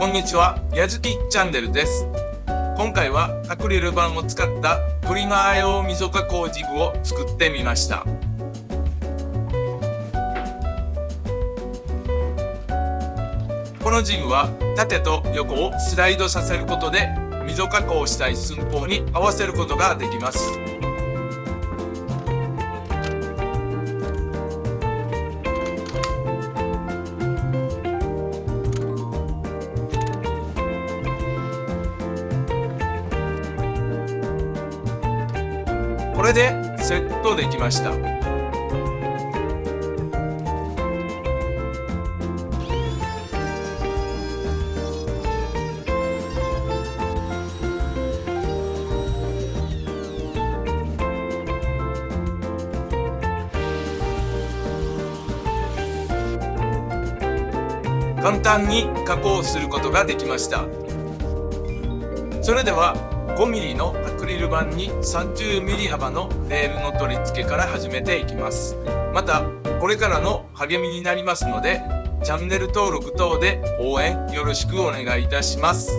んにちは、やずきチャンネルです。今回はアクリル板を使ったトリガー用溝加工ジグを作ってみました。このジグは縦と横をスライドさせることで溝加工したい寸法に合わせることができます。これでセットできました。簡単に加工することができました。それでは5ミリのアクリル板に30ミリ幅のレールの取り付けから始めていきます。またこれからの励みになりますので、チャンネル登録等で応援よろしくお願いいたします。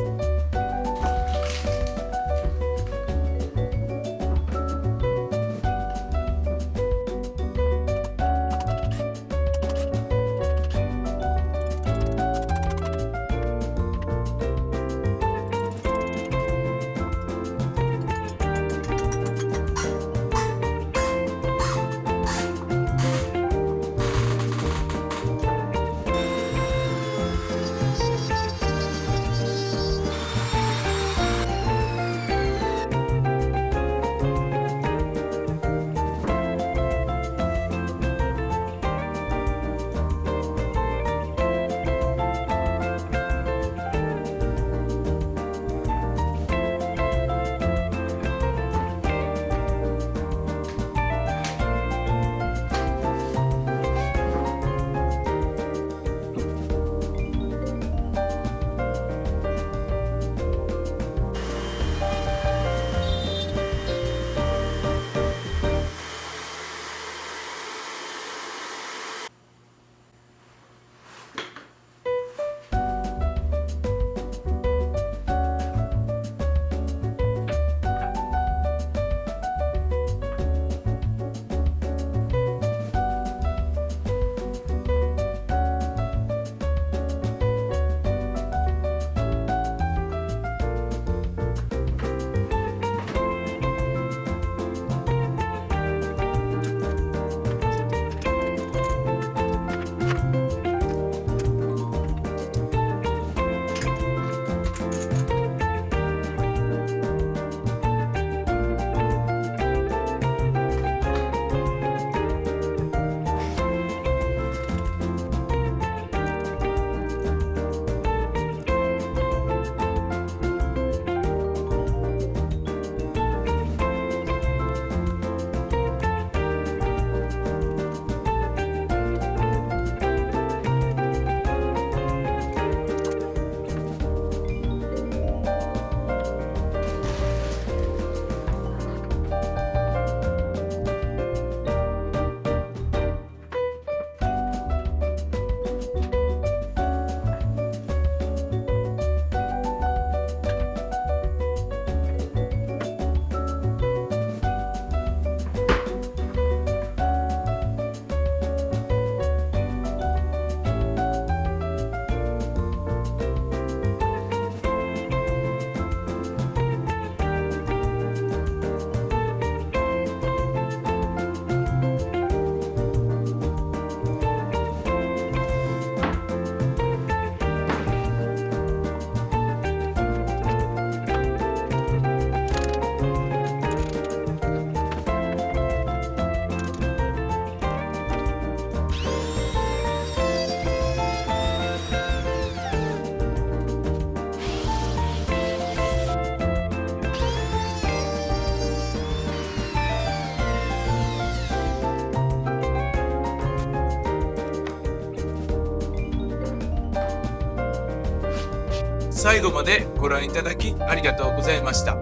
最後までご覧いただきありがとうございました。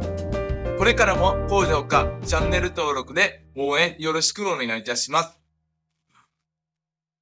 これからも高評価、チャンネル登録で応援よろしくお願いいたします。